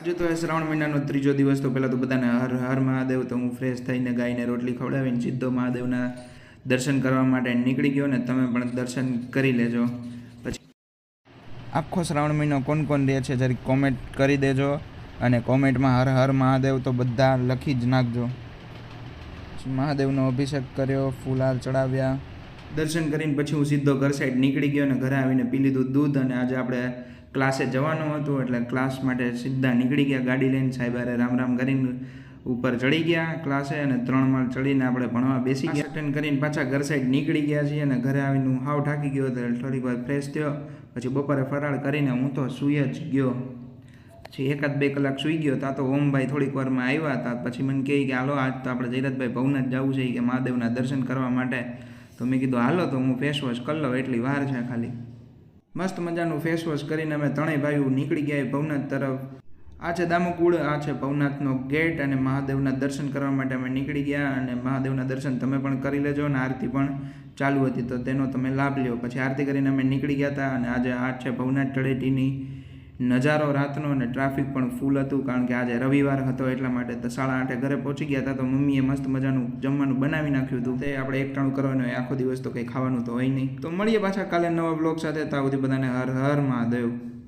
આજે તો શ્રાવણ મહિનાનો ત્રીજો દિવસ. તો પહેલાં તો બધાને હર હર મહાદેવ. તો હું ફ્રેશ થઈને ગાયને રોટલી ખવડાવીને સીધો મહાદેવના દર્શન કરવા માટે નીકળી ગયો. ને તમે પણ દર્શન કરી લેજો. પછી આખો શ્રાવણ મહિનો કોણ કોણ રહે છે જરીક કોમેન્ટ કરી દેજો. અને કોમેન્ટમાં હર હર મહાદેવ તો બધા લખી જ નાખજો. મહાદેવનો અભિષેક કર્યો, ફૂલહાર ચડાવ્યા, દર્શન કરીને પછી હું સીધો ઘર સાઈડ નીકળી ગયો. અને ઘરે આવીને પી લીધું દૂધ. અને આજે આપણે ક્લાસે જવાનું હતું એટલે ક્લાસ માટે સીધા નીકળી ગયા ગાડી લઈને. સાહેબારે રામ રામ કરીને ઉપર ચડી ગયા ક્લાસે. અને 3 માળ ચડીને આપણે ભણવા બેસી ગયા. અટેન્ડ કરીને પાછા ઘર સાઈડ નીકળી ગયા છીએ. અને ઘરે આવીને હું હાવ થાકી ગયો હતો એટલે થોડીક વાર ફ્રેશ થયો. પછી બપોરે ફરાળ કરીને હું તો સૂઈ જ ગયો. પછી 1-2 કલાક સૂઈ ગયો. ત્યાં તો ઓમભાઈ થોડીક વારમાં આવ્યા હતા. પછી મને કહે કે હાલો આજ તો આપણે જયરાજભાઈ ભવનાથ જવું છે કે મહાદેવના દર્શન કરવા માટે. તો મેં કીધું હાલો તો હું ફેસ વોશ કરી લઉં, એટલી વાર છે ખાલી. મસ્ત મજાનું ફેસ વોશ કરીને અમે ત્રણેય ભાઈઓ નીકળી ગયા ભવનાથ તરફ. આ છે દામોકુળ, આ છે ભવનાથનો ગેટ. અને મહાદેવના દર્શન કરવા માટે અમે નીકળી ગયા. અને મહાદેવના દર્શન તમે પણ કરી લેજો. અને આરતી પણ ચાલુ હતી તો તેનો તમે લાભ લ્યો. પછી આરતી કરીને અમે નીકળી ગયા હતા. અને આજે આ છે ભવનાથ તળેટીની નજારો રાતનો. અને ટ્રાફિક પણ ફૂલ હતું કારણ કે આજે રવિવાર હતો એટલા માટે. તો 8:30 ઘરે પહોંચી ગયા હતા. તો મમ્મીએ મસ્ત મજાનું જમવાનું બનાવી નાખ્યું હતું. તે આપણે એકટાણું કરવાનું હોય, આખો દિવસ તો કંઈ ખાવાનું તો હોય નહીં. તો મળીએ પાછા કાલે નવા બ્લોગ સાથે. ત્યાં સુધી બધાને હર હર મહાદેવ.